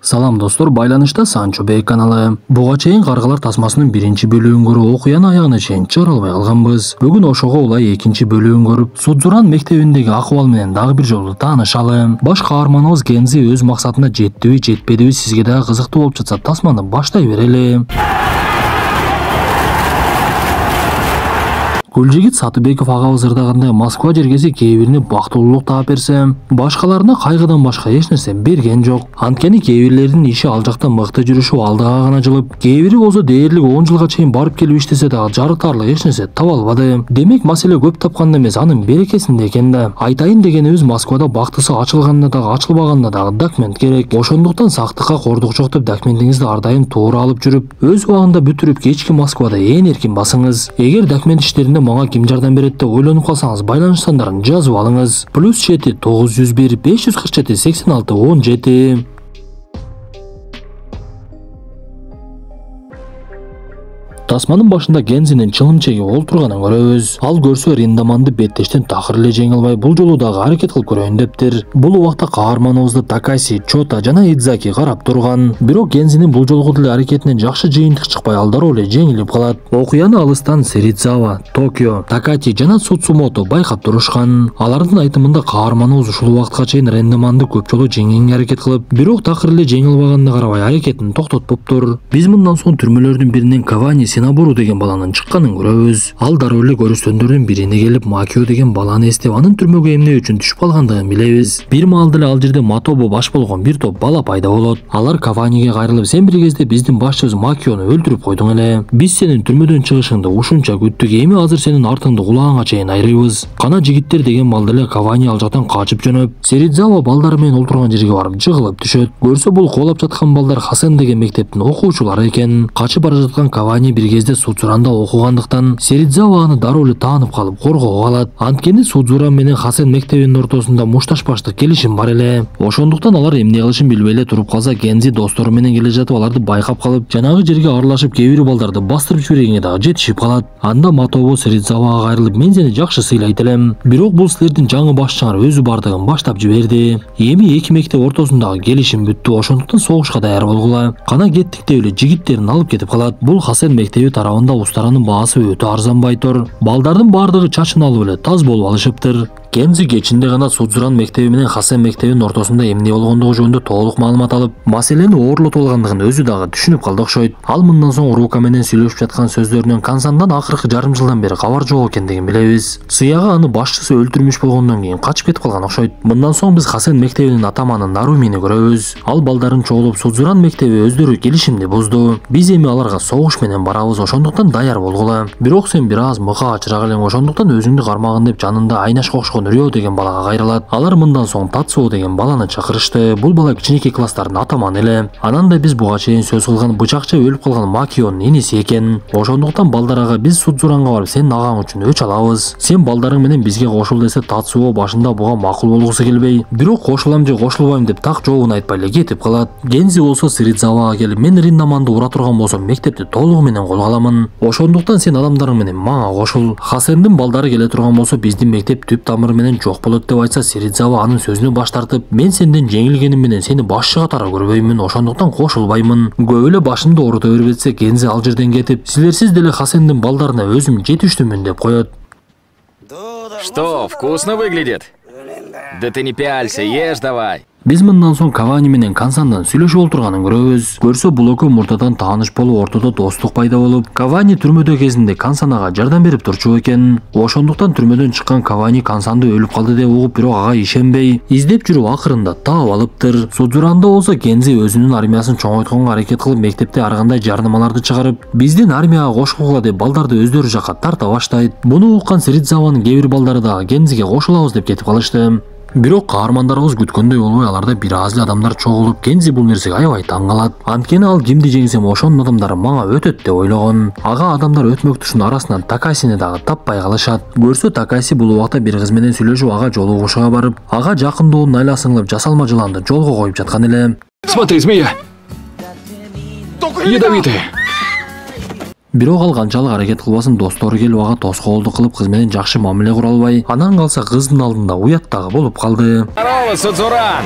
Салам достор, байланышта Санчо Бей каналы. Буга чейин Каргалар тасмасынын биринчи бөлүгүн көрүп, окуяны аягына чейин чыгара албай калганбыз. Бүгүн ошого улай экинчи бөлүгүн көрүп, Судзуран мектебиндеги акыбал менен дагы бир жолу таанышалы. Баш каарманыбыз Гензи өз максатына жеттиби, жетпедиби, сизге дагы кызыктуу болуп жатса, тасманы баштай берели. Гүлжигит Сатыбеков агабыз ырдагандай Москва жергеси кээ бирине бактылуулук таап берсе, башкаларына кайгыдан башка эч нерсе берген жок. Анткени кээ бирлердин иши ал жакта мыкты жүрүшүп, алдыга гана жылып, кээ бири болсо дээрлик 10 жылга чейин барып келип иштесе дагы жарытарлык эч нерсе таба албады. Демек маселе көп тапканда эмес, анын берекесинде экен да. Айтайын дегенибиз, Москвада бактысы ачылганда дагы ачылбаганда дагы документ керек. Ошондуктан сактыкка кордук жок деп документиңизди ар дайым туура алып жүрүп, өз убагында бүтүрүп, кечки Москвада ээн эркин басыңыз. Эгер документ иштеринде мага ким жардам берет деп ойлонуп калсаңыз, байланыш сандарын жазып алыңыз. +7 901 547 86 17. Тасманын башында Гензинин чылым чегип олтурганын көрөбүз. Ал көрсө Риндаманды беттештен такыр эле жеңе албай, бул жолу дагы аракет кылып көрөйүн дептир. Бул убакта каарманыбызды Такаси, Чота жана Идзаки карап турган. Бирок Гензинин бул жолку деле аракетинен жакшы жыйынтык чыкпай, ал дароо эле жеңилип калат. Окуяны алыстан Серидзава, Токио, Такати жана Суцумото байкап турушкан. Алардын айтымында каарманыбыз ушул убакытка чейин Риндаманды көп жолу жеңүүгө аракет кылып, бирок такыр эле жеңе албаганына карабай аракетин токтотуптур. Биз мындан соң түрмөлөрдүн биринен Кавани Синабуру деген баланын чыкканын көрөбүз. Ал дароо эле көрүстөндөрдүн бирине келип, Макио деген баланы эстеп, анын түрмөгө эмне үчүн түшүп калгандыгын билебиз. Бир маал деле ал жерде Матобо баш болгон бир топ бала пайда болот. Алар Каваниге кайрылып, сен бир кезде биздин башчыбыз Макиону өлтүрүп койдуң эле. Биз сенин түрмөдөн чыгышыңды ушунча күттүк, эми азыр сенин артыңды кулагыңа чейин айрыйбыз. Кана жигиттер деген маалда эле Кавани ал жактан качып жөнөп, Серидзава балдары менен олтурган жерге барып жыгылып түшөт. Көрсө бул кубалап жаткан балдар Хасен деген мектептин окуучулары экен. Качып бара жаткан Кавани бир кезде Судзуранда окугандыктан Серидзава аны дароо эле таанып калып коргоого алат. Анткени Судзуран менен Хасен мектебинин ортосунда мушташпаштык келишим бар эле. Ошондуктан алар эмне кылышын билбей эле туруп калса, Гензи достору менен келе жатып аларды байкап калып, жанагы жерге аралашып, кээ бир балдарды бастырып жибергенге дагы жетишип калат. Анда Матобо Серидзавага кайрылып, мен сени жакшы сыйлайт элем, бирок бул силердин жаңы башчыңар өзү бардыгын баштап жиберди. Эми эки мектеп ортосундагы келишим бүттү, ошондуктан согушка даяр болгула. Кана кеттик деп эле жигиттерин алып кетип калат. Бул Хасен мектеби тарабында устаранын баасы өтө арзан байтор. Балдардын бардыгы чачын алып эле таз болуп алышыптыр. Гензи кечинде гана Судзуран мектеби менен Хасен мектебинин ортосунда эмне болгондугу жөнүндө толук маалымат алып, маселени оорлотуп алгандыгын өзү дагы түшүнүп калды окшойт. Ал мындан соң Рука менен сүйлөшүп жаткан сөздөрүнөн Кансандан акыркы жарым жылдан бери кабар жок экендигин билебиз. Сыягы аны башчысы өлтүрмүш болгондон кийин качып кетип калган окшойт. Мындан соң биз Хасен мектебинин атаманы Нарумини көрөбүз. Ал балдарын чогулуп, Судзуран мектеби өздөрү келишимди бузду. Биз эми аларга согуш менен барабыз, ошондуктан даяр болгула. Бирок сен бир аз мыка ачыраак элең, ошондуктан өзүңдү кармагын деп жанында Айнашка окшогон Рё деген балага кайрылат. Алар мындан соң Тацуо деген баланы чакырышты. Бул бала кичинекей класстардын атаманы эле. Анан да биз буга чейин сөз кылган бычакча өлүп калган Макионун иниси экен. Ошондуктан балдарга биз Судзуранга барып сенин агаң үчүн өч алабыз. Сен балдарың менен бизге кошул десе, Тацуо башында буга макул болгусу келбей, бирок кошулам же кошулбайм деп так жообун айтпай эле кетип калат. Гензи болсо Серидзавага келип, мен Риндаманды ура турган болсом мектепти толугу менен колго аламын. Ошондуктан сен адамдарың менен мага кошул. Хасендин балдары келе турган болсо биздин мектеп түп тамыры менен жок болот деп айтса, Серидзава анын сөзүнө баш тартып, мен сенден жеңилгеним менен сени башчы катары көрбөймүн, ошондуктан кошулбаймын. Көп эле башымды оорута бербетсе, Гензи ал жерден кетип, силерсиз деле Хасендин балдарына өзүм жетиштүүмүн деп коет. Что, вкусно выглядит? Да ты не пялься, ешь давай. Биз мындан соң Кавани менен Кансандан сүйлөшүп олтурганын көрөбүз. Көрсө бул экөө мурдадан тааныш болуп, ортодо достук пайда болуп, Кавани түрмөдө кезинде Кансанага жардам берип турчу экен. Ошондуктан түрмөдөн чыккан Кавани Кансанды өлүп калды деп угуп, бирок ага ишенбей, издеп жүрүп акырында таап алыптыр. Судзуранда болсо Гензи өзүнүн армиясын чоңойтконго аракет кылып, мектепте ар кандай жарнамаларды чыгарып, биздин армияга кошулгула деп балдарды өздөрү жакка тарта баштайт. Буну уккан Серидзаванын кээ бир балдары дагы Гензиге кошулабыз деп кетип калышты. Бирок каармандарыбыз күткөндөй болбой, аларда бир аз эле адамдар чогулуп, Гензи бул нерсеге аябай таң калат. Анткени ал кимди жеңсем ошонун адамдары мага өтөт деп ойлогон. Ага адамдар өтмөктүшүн арасынан Такасини дагы таппай калышат. Көрсө Такаси бул убакта бир кыз менен сүйлөшүп, ага жолугушууга барып, ага жакындоонун айласыңлап жасалма жыланды жолго коюп жаткан эле. Смотри, змея! Ядовитая! Бирок ал канчалык аракет кылбасын, достору келип ага тоскоолдук кылып, кыз менен жакшы мамиле кура албай, анан калса кыздын алдында уят дагы болуп калды. Здорово, Судзуран!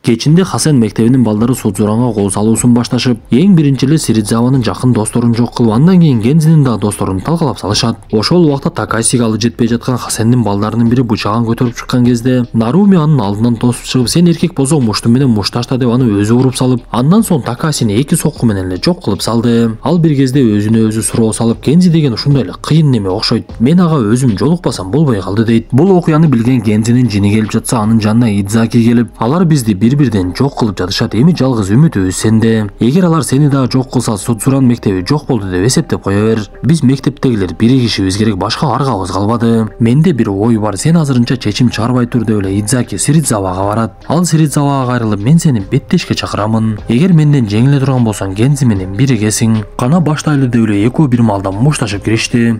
Кечинде Хасен мектебинин балдары Судзуранга кол салуусун башташып, эң биринчи эле Сиридзаванын жакын досторун жок кылып, андан кийин Гензинин дагы досторун талкалап салышат. Ошол убакта Такасига алы жетпей жаткан Хасендин балдарынын бири бычагын көтөрүп чыккан кезде Наруми анын алдынан тосуп чыгып, сен эркек болсоң мушту менен мушташта деп аны өзү уруп салып, андан соң Такасини 2 сокку менен эле жок кылып салды. Ал бир кезде өзүнө өзү суроо салып, Гензи деген ушундай эле кыйын неме окшойт. Мен ага өзүм жолукпасам болбой калды дейт. Бул окуяны билген Гензинин жини келип жатса, анын жанына Идзаки келип, алар бизди бир-бирден жок кылып жатышат. Эми жалгыз үмүтүбүз сенде. Эгер алар сени дагы жок кылса, Судзуран мектеби жок болду деп эсептеп кое бер. Биз мектептегилер биригишибиз керек, башка аргабыз калбады. Менде бир ой бар, сен азырынча чечим чыгарбай тур деп эле Идзаки Сиридзавага барат. Ал Сиридзавага кайрылып, мен сени беттешке чакырамын. Эгер менден жеңиле турган болсоң, Гензи менен биригесиң. Кана баштайлы деп эле экөө бир маалда мушташып киришти.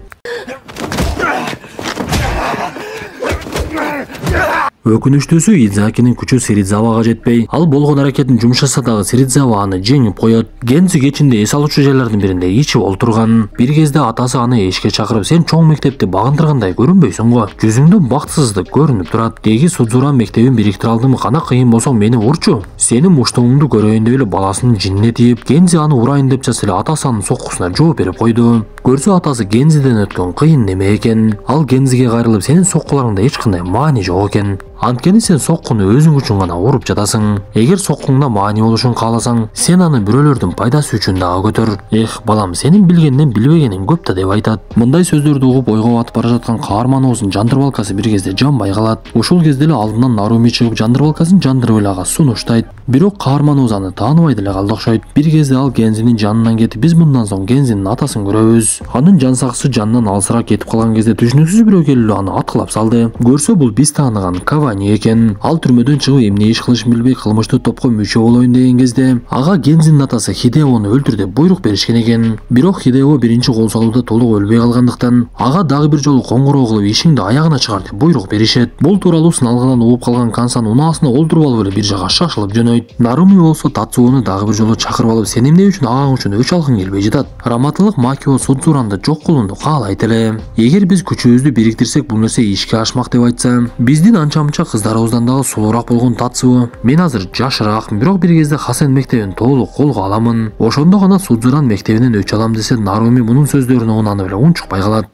Өкүнүчтүүсү Идзакинин күчү Сиридзавага жетпей, ал болгон аракетин жумшаса дагы Сиридзава аны жеңип коет. Гензи кечинде эс алуучу жайлардын биринде ичип олтурган. Бир кезде атасы аны эшикке чакырып, сен чоң мектепти багындыргандай көрүнбөйсүң го. Жүзүңдөн бактысыздык көрүнүп турат. Деги Судзуран мектебин бириктире алдым, кана кыйын болсоң мени урчу. Сени муштуңумду көрөйүн деп эле баласынын жинине тиеп, Гензи аны урайын деп жатса эле атасы анын соккусуна жооп берип койду. Көрсө атасы Гензиден өткөн кыйын неме экен. Ал Гензиге кайрылып, сенин соккуларыңда эч кандай маани жок экен. Анткени сен соккуну өзүң үчүн гана уруп жатасың. Эгер соккуңда маани болушун кааласаң, сен аны бирөөлөрдүн пайдасы үчүн дагы көтөр. Эх, балам, сенин билгенден билбегениң көп да деп айтат. Мындай сөздөрдү угуп ойго батып бара жаткан каарманыбыздын жандырбалкасы бир кезде жанбай калат. Ушул кезде эле алдынан Наруми чыгып, жандырбалкасын жандырып эле ага сунуштайт. Бирок каарманыбыз аны тааныбай деле калды окшойт. Бир кезде ал Гензинин жанынан кетип, биз мындан соң Гензинин атасын көрөбүз. Анын жан сакчысы жанынан алысыраак кетип калган кезде түшүнүксүз бирөө келип аны аткылап салды. Көрсө бул биз тааныган Кавани экен. Ал түрмөдөн чыгып эмне иш кылышын билбей кылмыштуу топко мүчө болоюн деген кезде ага Гензинин атасы Хидеону өлтүр деп буйрук беришкен экен. Бирок Хидео биринчи кол салууда толук өлбөй калгандыктан ага дагы бир жолу коңгуроо кылып ишиңди аягына чыгар деп буйрук беришет. Бул тууралуу сыналгынан угуп калган Кансан унаасына олтуруп алып эле бир жака шашылып жөнөйт. Наруми болсо Тацуону дагы бир жолу чакырып алып, сен эмне үчүн агаң үчүн өч алгың келбей жатат? Раматылык Макио Судзуранды жок кылууну каалайт эле. Эгер биз күчүбүздү бириктирсек, бул нерсе ишке ашмак деп айтса, биздин анча-мынча кыздарыбыздан дагы сулуураак болгон Тацуо, мен азыр жашыраакмын, бирок бир кезде Хасен мектебин толук колго аламын. Ошондо гана Судзуран мектебинен өч алам десе, Наруми мунун сөздөрүн угунаны эле унчукпай калат.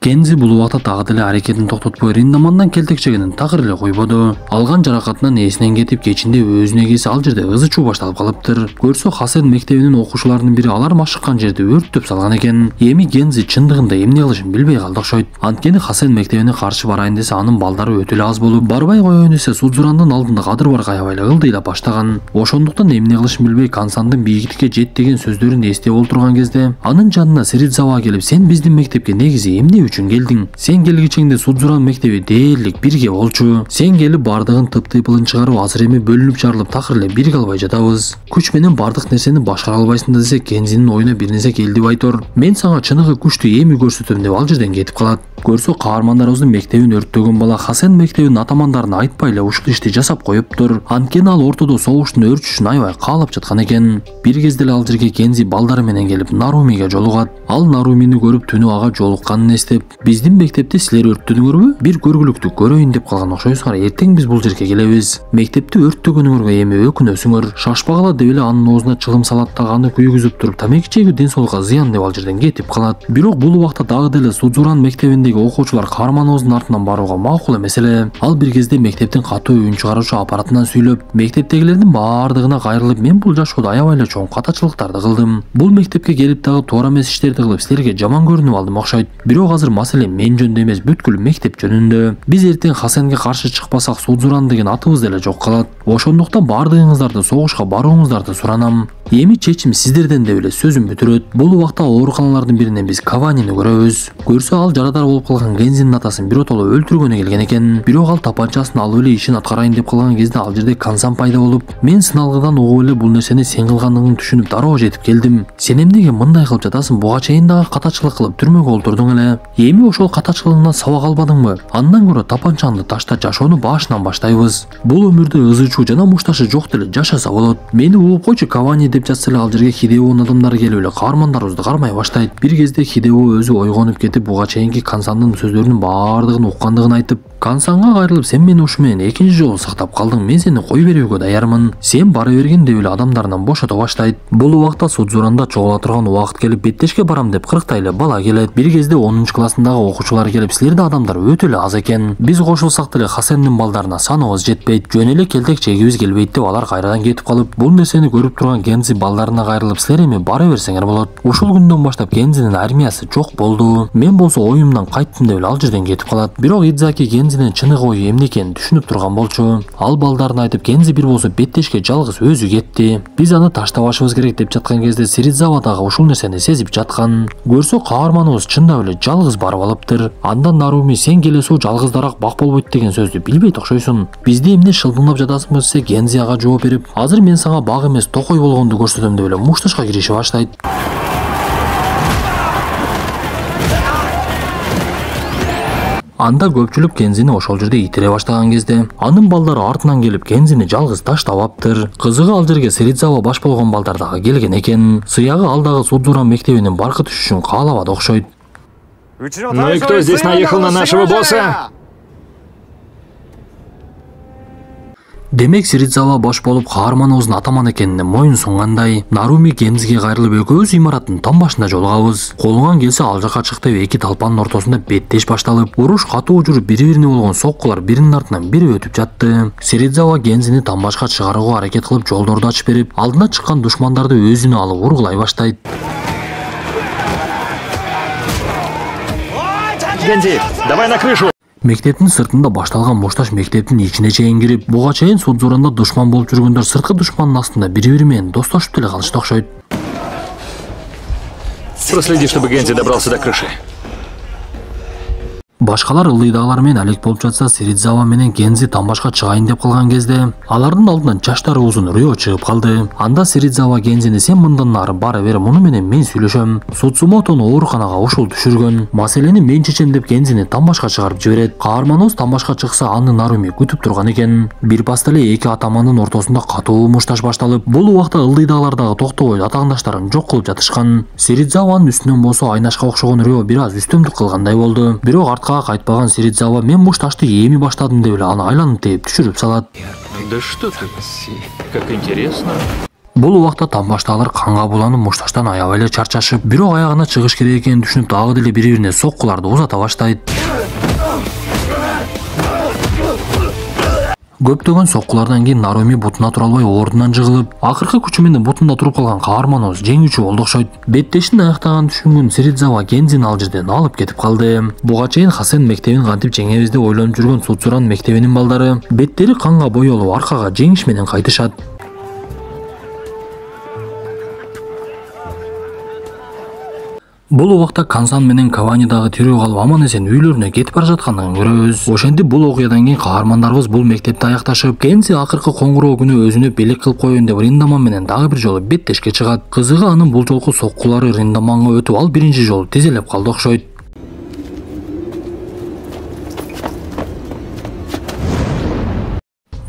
Гензи бул убакта дагы деле аракетин токтотпой Риндамандан келтекчегенин такыр эле койбоду. Алган жаракатынан эсинен кетип, кечинде өзүнө келсе ал жерде ызы чуу башталып калыптыр. Көрсө Хасен мектебинин окуучуларынын бири алар машыккан жерди өрттөп салган экен. Эми Гензи чындыгында эмне кылышын билбей калды окшойт. Анткени Хасен мектебине каршы барайын десе, анын балдары өтө эле аз болуп, барбай коеюн десе Судзурандын алдында кадыр бар каябай эле ылдыйлап баштаган. Ошондуктан эмне кылышын билбей Кансандын бийиктикке жет деген сөздөрүн эстеп олтурган кезде анын жанына Сиридзава келип, сен биздин мектепке негизи эмне үчүн келдиң? Сен келгичеңде Судзуран мектеби дээрлик бирге болчу. Сен келип бардыгын тыптыйпылын чыгарып, азыр эми бөлүнүп жарылып такыр эле бирге албай жатабыз. Күч менен бардык нерсени башкара албайсың да десек, Гензинин оюна бир нерсе келди байтор. Мен сага чыныгы күчтү эми көрсөтөм деп ал жерден кетип калат. Көрсө каармандарыбыздын мектебин өрттөгөн бала Хасен мектебинин атамандарына айтпай эле ушул ишти жасап коюптур. Анткени ал ортодо согуштун өрчүшүн аябай каалап жаткан экен. Бир кезде эле ал жерге Гензи балдары менен келип Нарумиге жолугат. Ал Нарумини көрүп түнү ага жолукканын эстеп, биздин мектепти силер өрттөдүңөрбү? Бир көргүлүктү көрөйүн деп калган окшойсуңар. Эртең биз бул жерге келебиз. Мектепти өрттөгөнүңөргө эми өкүнөсүңөр. Шашпагыла деп эле анын оозуна чылым салат да аны күйгүзүп туруп, тамеки чегүү ден соолукка зыян деп ал жерден кетип калат. Бирок бул убакта дагы деле Судзуран мектебиндеги окуучулар каарманыбыздын артынан барууга макул эмес эле. Ал бир кезде мектептин катуу үн чыгаруучу аппаратынан сүйлөп, мектептегилердин баардыгына кайрылып, мен бул жашоодо аябай эле чоң катачылыктарды кылдым. Бул мектепке келип дагы туура эмес иштерди кылып, силерге жаман көрүнүп алдым окшойт. Бирок азыр маселе мен жөнүндө эмес, бүткүл мектеп жөнүндө. Биз эртең Хасенге каршы чыкпасак, Судзуран деген атыбыз деле жок калат. Ошондуктан баардыгыңыздарды согушка барууңуздарды суранам. Эми чечим сиздерден деп эле сөзүм бүтүрөт. Бул убакта ооруканалардын биринен биз Каванини көрөбүз. Көрсө ал жарадар болуп калган Гензинин атасын биротоло өлтүргөнү келген экен. Бирок ал тапанчасын алып эле ишин аткарайын деп калган кезде ал жерде Кансан пайда болуп, мен сыналгыдан угуп эле бул нерсени сен кылгандыгыңды түшүнүп дароо жетип келдим. Сен эмнеге мындай кылып жатасың? Буга чейин дагы катачылык кылып түрмөгө олтурдуң эле. Эми ошол катачылыгыңдан сабак албадыңбы? Андан көрө тапанчаңды ташта, жашоону башынан баштайбыз. Бул өмүрдө ызы чуу жана мушташы жок деле жашаса болот. Мени угуп койчу Кавани деп деп жатса эле ал жерге Хидеонун адамдары келип эле каармандарыбызды кармай баштайт. Бир кезде Хидео өзү ойгонуп кетип, буга чейинки Кансандын сөздөрүнүн баардыгын уккандыгын айтып, Кансанга кайрылып, сен мени ушу менен экинчи жолу сактап калдың, мен сени кой берүүгө даярмын. Сен бара бергин деп эле адамдарынан бошото баштайт. Бул убакта Судзуранда чогула турган убакыт келип, беттешке барам деп 40 эле бала келет. Бир кезде 10 классындагы окуучулар келип, силерде адамдар өтө эле аз экен. Биз кошулсак деле Хасендин балдарына саныбыз жетпейт. Жөн эле келтек чегибиз келбейт деп алар кайрадан кетип калып, бул нерсени көрүп турган Гензи балдарына кайрылып, силер эми бара берсеңер болот. Ушул күндөн баштап Гензинин армиясы жок болду. Мен болсо оюмдан кайттым деп эле ал жерден кетип калат. Бирок Идзаки Гензинин чыныгы ою эмне экенин түшүнүп турган болчу. Ал балдарына айтып, Гензи бир болсо беттешке жалгыз өзү кетти. Биз аны таштабашыбыз керек деп жаткан кезде Сиридзава дагы ушул нерсени сезип жаткан. Көрсө каарманыбыз чындап эле жалгыз барып алыптыр. Андан Наруми, сен келесу жалгыздараак бак болбойт деген сөздү билбейт окшойсуң. Бизди эмне шылдыңдап жатасыңбы десе, Гензи ага жооп берип, азыр мен сага бак эмес токой болгонду көрсөтөм деп эле мушташка киришип баштайт. Анда көпчүлүк Гензини ошол жерде итире баштаган кезде, анын балдары артынан келип Гензини жалгыз таштабаптыр. Кызыгы ал жерге Сиридзава баш болгон балдар дагы келген экен. Сыягы ал дагы Судзуран мектебинин баркы түшүшүн каалабады окшойт. Ну и кто здесь наехал на нашего босса? Демек Сиридзава баш болуп каарманыбыздын атаман экенине моюн сунгандай, Наруми Гензиге кайрылып экөөбүз имараттын там башында жолугабыз. Колуңан келсе ал жака чык деп эки талпанын ортосунда беттеш башталып, уруш катуу жүрүп бири-бирине болгон соккулар биринин артынан бири өтүп жатты. Сиридзава Гензини там башка чыгарууга аракет кылып жолдорду ачып берип, алдына чыккан душмандарды өзүнө алып ургулай баштайт. Гензи, давай на крышу! Мектептин сыртында башталган мушташ мектептин ичине чейин кирип, буга чейин Судзуранда душман болуп жүргөндөр сырткы душмандын астында бири-бири менен достошуп деле калышты окшойт. Проследи, чтобы Гензи добрался до крыши. Башкалар ылдыйдагылар менен алек болуп жатса, Сиридзава менен Гензи там башка чыгайын деп калган кезде, алардын алдынан чачтары узун Рyo чыгып калды. Анда Сиридзава Гензини, сен мындан нары бара бер, муну менен мен сүйлөшөм. Суцумотону ооруканага ушул түшүргөн. Маселени мен чечем деп Гензини там башка чыгарып жиберет. Каарманыбыз там башка чыкса, аны Наруми күтүп турган экен. Бир паста эле эки атамандын ортосунда катуу мушташ башталып, бул убакта ылдыйдагылар дагы токтобой атаандаштарын жок кылып жатышкан. Сиридзаванын үстүнөн болсо айнашка окшогон Рyo бир аз үстөмдүк кылгандай болду. Бирок кайтпаган Сиридзава, мен мушташты эми баштадым деп эле аны айланып тээп түшүрүп салат. Да что ты? Как интересно. Бул убакта там баштагылар канга буланып мушташтан аябай эле чарчашып, бирок аягына чыгыш керек экенин түшүнүп дагы деле бири-бирине соккуларды узата баштайт. Көптөгөн соккулардан кийин Наруми бутуна тура албай ордунан жыгылып, акыркы күчү менен бутунда туруп калган каарманыбыз жеңүүчү болду окшойт. Беттештин аяктаганын түшүнгөн Сиридзава Гензини ал жерден алып кетип калды. Буга чейин Хасен мектебин кантип жеңебиз деп ойлонуп жүргөн Судзуран мектебинин балдары беттери канга боелуп аркага жеңиш менен кайтышат. Бул убакта Кансан менен Кавани дагы тирүү калып аман эсен үйлөрүнө кетип бара жаткандыгын көрөбүз. Ошентип бул окуядан кийин каармандарыбыз бул мектепти аякташып, Гензи акыркы коңгуроо күнү өзүнө белек кылып коеюн деп Риндаман менен дагы бир жолу беттешке чыгат. Кызыгы анын бул жолку соккулары Риндаманга өтүп, ал биринчи жолу тизелеп калды окшойт.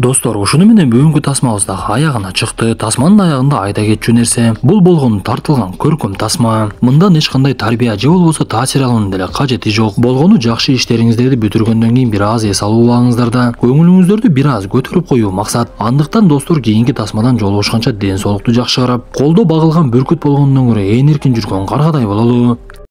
Достор, ушуну менен бүгүнкү тасмабыз да аягына чыкты. Тасманын аягында айта кетчү нерсе, бул болгону тартылган көркөм тасма. Мындан эч кандай тарбия же болбосо таасир алуунун деле кажети жок. Болгону жакшы иштериңиздерди бүтүргөндөн кийин бир аз эс алууларыңыздар да көңүлүңүздөрдү бир аз көтөрүп коюу максат. Андыктан достор, кийинки тасмадан жолугушканча ден соолукту жакшы карап, колдо багылган бүркүт болгондон көрө ээн эркин жүргөн каргадай бололу.